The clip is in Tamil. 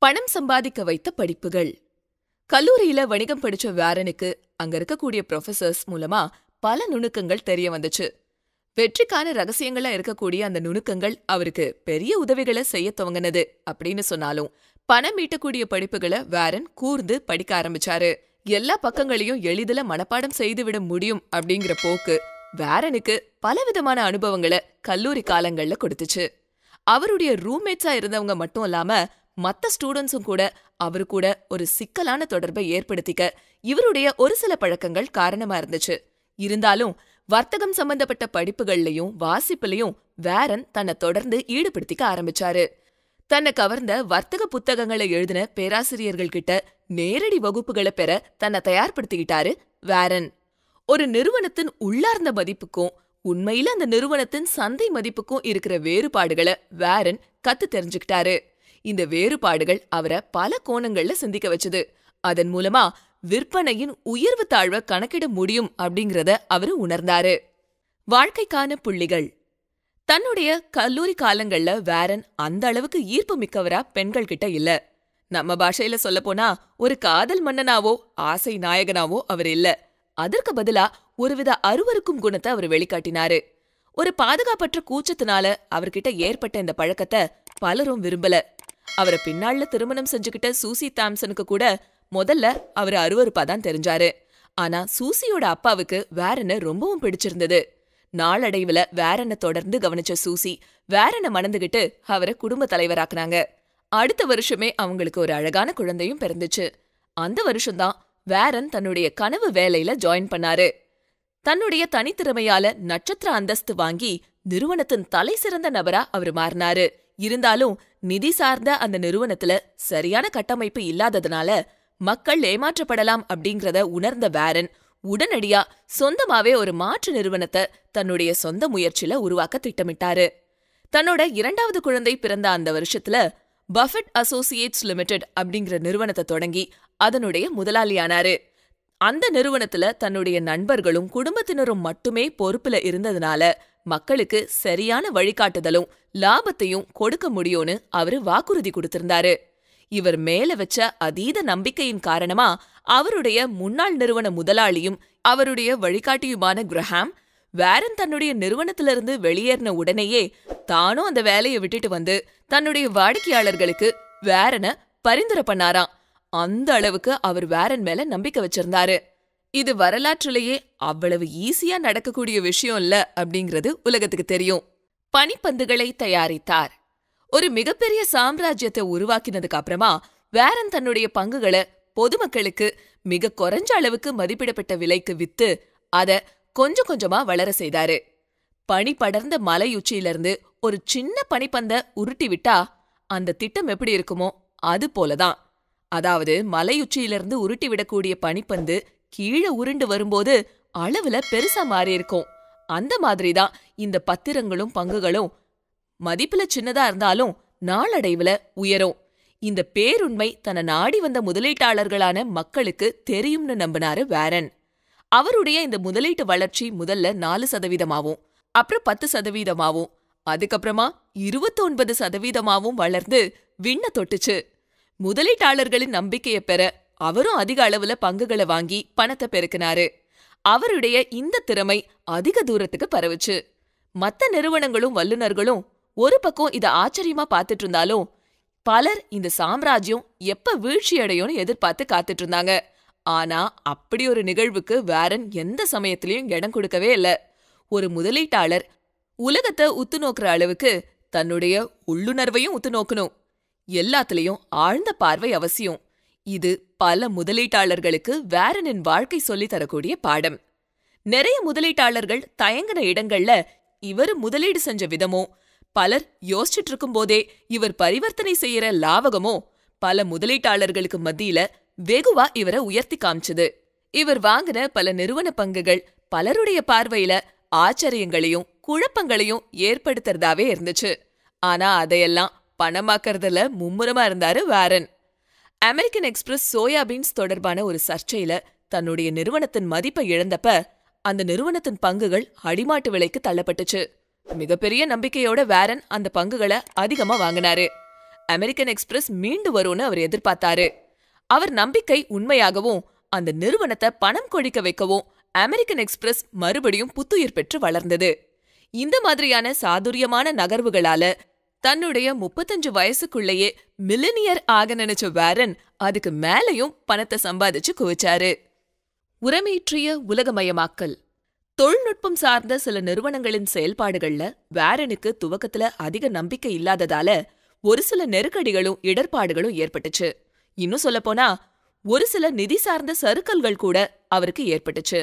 பணம் சம்பாதிக்க வைத்த படிப்புகள். கல்லூரியில வணிகம் படிச்ச வாரனுக்கு அங்க இருக்கக்கூடிய ப்ரொஃபசர்ஸ் மூலமா பல நுணுக்கங்கள் தெரிய வந்துச்சு. வெற்றிக்கான ரகசியங்களா இருக்கக்கூடிய அந்த நுணுக்கங்கள் அவருக்கு பெரிய உதவிகளை செய்ய துவங்கினது அப்படின்னு சொன்னாலும், பணம் ஈட்டக்கூடிய படிப்புகளை வாரன் கூர்ந்து படிக்க ஆரம்பிச்சாரு. எல்லா பக்கங்களையும் எளிதில மனப்பாடம் செய்துவிட முடியும் அப்படிங்கிற போக்கு வாரனுக்கு பலவிதமான அனுபவங்களை கல்லூரி காலங்கள்ல கொடுத்துச்சு. அவருடைய ரூம்மேட்ஸா இருந்தவங்க மட்டும் இல்லாம மத்த ஸ்டூடெண்ட்ஸும் கூட அவரு கூட ஒரு சிக்கலான தொடர்பை ஏற்படுத்திக்க இவருடைய ஒரு சில பழக்கங்கள் காரணமா இருந்துச்சு. இருந்தாலும் வர்த்தகம் சம்பந்தப்பட்ட படிப்புகள்லயும் வாசிப்புலயும் வாரன் தன்னை தொடர்ந்து ஈடுபடுத்திக்க ஆரம்பிச்சாரு. தன்னை கவர்ந்த வர்த்தக புத்தகங்களை எழுதின பேராசிரியர்கள் கிட்ட நேரடி வகுப்புகளை பெற தன்னை தயார்படுத்திக்கிட்டாரு வாரன். ஒரு நிறுவனத்தின் உள்ளார்ந்த மதிப்புக்கும் உண்மையில அந்த நிறுவனத்தின் சந்தை மதிப்புக்கும் இருக்கிற வேறுபாடுகளை வாரன் கத்து தெரிஞ்சுக்கிட்டாரு. இந்த வேறுபாடுகள் அவரை பல கோணங்கள்ல சிந்திக்க வச்சது. அதன் மூலமா விற்பனையின் உயர்வு தாழ்வை கணக்கிட முடியும் அப்படிங்கறத அவரு உணர்ந்தாரு. வாழ்க்கைக்கான புள்ளிகள். தன்னுடைய கல்லூரி காலங்கள்ல வாரன் அந்த அளவுக்கு ஈர்ப்பு மிக்கவரா பெண்கள் கிட்ட இல்ல. நம்ம பாஷையில சொல்ல போனா ஒரு காதல் மன்னனாவோ ஆசை நாயகனாவோ அவர் இல்ல. அதற்கு பதிலா ஒருவித அருவருக்கும் குணத்தை அவர் வெளிக்காட்டினாரு. ஒரு பாதுகாப்பற்ற கூச்சத்தினால அவர்கிட்ட ஏற்பட்ட இந்த பழக்கத்தை பலரும் விரும்பல. அவரை பின்னாள்ல திருமணம் செஞ்சுக்கிட்ட சூசி தாம்சனுக்கு கூட முதல்ல அவரு அருவருப்பாதான் தெரிஞ்சாரு. ஆனா சூசியோட அப்பாவுக்கு வாரனை ரொம்பவும் பிடிச்சிருந்தது. நாளடைவுல வாரனை தொடர்ந்து கவனிச்ச சூசி வாரனை மணந்துகிட்டு அவரை குடும்ப தலைவராக்குனாங்க. அடுத்த வருஷமே அவங்களுக்கு ஒரு அழகான குழந்தையும் பிறந்துச்சு. அந்த வருஷம்தான் வாரன் தன்னுடைய கனவு வேலையில ஜாயின் பண்ணாரு. தன்னுடைய தனித்திறமையால நட்சத்திர அந்தஸ்து வாங்கி நிறுவனத்தின் தலை சிறந்த நபரா அவரு மாறினாரு. இருந்தாலும் நிதி சார்ந்த அந்த நிறுவனத்துல சரியான கட்டமைப்பு இல்லாததுனால மக்கள் ஏமாற்றப்படலாம் அப்படிங்கறத உணர்ந்த வாரன் உடனடியா சொந்தமாவே ஒரு மாற்று நிறுவனத்தை தன்னுடைய சொந்த முயற்சியில உருவாக்க திட்டமிட்டாரு. தன்னோட 2வது குழந்தை பிறந்த அந்த வருஷத்துல பஃபெட் அசோசியேட்ஸ் லிமிடெட் அப்படிங்கிற நிறுவனத்தை தொடங்கி அதனுடைய முதலாளியானாரு. அந்த நிறுவனத்துல தன்னுடைய நண்பர்களும் குடும்பத்தினரும் மட்டுமே பொறுப்புல இருந்ததுனால மக்களுக்கு சரியான வழிகாட்டுதலும் லாபத்தையும் கொடுக்க முடியும்னு அவரு வாக்குறுதி கொடுத்திருந்தாரு. இவர் மேல வச்ச அதீத நம்பிக்கையின் காரணமா அவருடைய முன்னாள் நிறுவன முதலாளியும் அவருடைய வழிகாட்டியுமான கிரஹாம் வாரன் தன்னுடைய நிறுவனத்திலிருந்து வெளியேறின உடனேயே தானும் அந்த வேலையை விட்டுட்டு வந்து தன்னுடைய வாடிக்கையாளர்களுக்கு வாரனை பரிந்துரை பண்ணாராம். அந்த அளவுக்கு அவர் வாரன் மேல நம்பிக்கை வச்சிருந்தாரு. இது வரலாற்றிலேயே அவ்வளவு ஈஸியா நடக்கக்கூடிய விஷயம் இல்ல அப்படிங்கிறது உலகத்துக்கு தெரியும். பனிப்பந்துகளை தயாரித்தார். ஒரு மிகப்பெரிய சாம்ராஜ்யத்தை உருவாக்கினதுக்கு அப்புறமா வாரன் தன்னுடைய பங்குகளை பொதுமக்களுக்கு மிக குறைஞ்ச அளவுக்கு மதிப்பிடப்பட்ட விலைக்கு வித்து அத கொஞ்சம் கொஞ்சமா வளர செய்தாரு. பனி படர்ந்த மலையுச்சியிலிருந்து ஒரு சின்ன பனிப்பந்த உருட்டி விட்டா அந்த திட்டம் எப்படி இருக்குமோ அது போலதான். அதாவது மலையுச்சியிலிருந்து உருட்டி விடக்கூடிய பனிப்பந்து கீழே உருண்டு வரும்போது அளவுல பெருசா மாறி இருக்கும். அந்த மாதிரிதான் இந்த பத்திரங்களும் பங்குகளும் மதிப்புல சின்னதா இருந்தாலும் நாளடைவுல உயரும். இந்த பேருண்மை தன்னை நாடி வந்த முதலீட்டாளர்களான மக்களுக்கு தெரியும்னு நம்பினாரு வாரன். அவருடைய இந்த முதலீட்டு வளர்ச்சி முதல்ல 4%, அப்புறம் 10%, அதுக்கப்புறமா 29% வளர்ந்து விண்ண தொட்டுச்சு. முதலீட்டாளர்களின் நம்பிக்கையை பெற அவரும் அதிக அளவுல பங்குகளை வாங்கி பணத்தை பெருக்கினாரு. அவருடைய இந்த திறமை அதிக தூரத்துக்கு பரவுச்சு. மத்த நிறுவனங்களும் வல்லுநர்களும் ஒரு பக்கம் இத ஆச்சரியமா பாத்துட்டு இருந்தாலும் பலர் இந்த சாம்ராஜ்யம் எப்ப வீழ்ச்சி அடையும்னு எதிர்பார்த்து காத்துட்டு இருந்தாங்க. ஆனா அப்படி ஒரு நிகழ்வுக்கு வாரன் எந்த சமயத்திலயும் இடம் கொடுக்கவே இல்ல. ஒரு முதலீட்டாளர் உலகத்தை உத்து நோக்குற அளவுக்கு தன்னுடைய உள்ளுணர்வையும் உத்து நோக்கணும். எல்லாத்துலயும் ஆழ்ந்த பார்வை அவசியம். இது பல முதலீட்டாளர்களுக்கு வாரனின் வாழ்க்கை சொல்லி தரக்கூடிய பாடம். நிறைய முதலீட்டாளர்கள் தயங்கின இடங்கள்ல இவர் முதலீடு செஞ்ச விதமோ, பலர் யோசிச்சுட்டு இருக்கும் போதே இவர் பரிவர்த்தனை செய்யற லாவகமோ பல முதலீட்டாளர்களுக்கு மத்தியில வெகுவா இவரை உயர்த்தி காமிச்சது. இவர் வாங்கின பல நிறுவன பங்குகள் பலருடைய பார்வையில ஆச்சரியங்களையும் குழப்பங்களையும் ஏற்படுத்துறதாவே இருந்துச்சு. ஆனா அதையெல்லாம் பணமாக்கறதுல மும்முரமா இருந்தாரு வாரன். அமெரிக்கன் எக்ஸ்பிரஸ் சோயாபீன்ஸ் தொடர்பான ஒரு சர்ச்சையில தன்னுடைய நிறுவனத்தின் மதிப்பை இழந்தப்ப அந்த நிறுவனத்தின் பங்குகள் அடிமாட்டு விலைக்கு தள்ளப்பட்டுச்சு. மிகப்பெரிய நம்பிக்கையோட வாரன் அந்த பங்குகளை அதிகமா வாங்கினாரு. அமெரிக்கன் எக்ஸ்பிரஸ் மீண்டு வரும்னு அவர் எதிர்பார்த்தாரு. அவர் நம்பிக்கை உண்மையாகவும் அந்த நிறுவனத்தை பணம் கொழிக்க வைக்கவும் அமெரிக்கன் எக்ஸ்பிரஸ் மறுபடியும் புத்துயிர் பெற்று வளர்ந்தது. இந்த மாதிரியான சாதுரியமான நகர்வுகளால தன்னுடைய 35 வயசுக்குள்ளேயே மில்லினியர் ஆக நினைச்ச வாரன் அதுக்கு மேலையும் பணத்தை சம்பாதிச்சு குவிச்சாரு. உரமேற்றிய உலகமயமாக்கல். தொழில்நுட்பம் சார்ந்த சில நிறுவனங்களின் செயல்பாடுகள்ல வாரனுக்கு துவக்கத்துல அதிக நம்பிக்கை இல்லாததால ஒரு சில நெருக்கடிகளும் இடர்பாடுகளும் ஏற்பட்டுச்சு. இன்னும் சொல்லப்போனா ஒரு சில நிதி சார்ந்த சறுக்கல்கள் கூட அவருக்கு ஏற்பட்டுச்சு.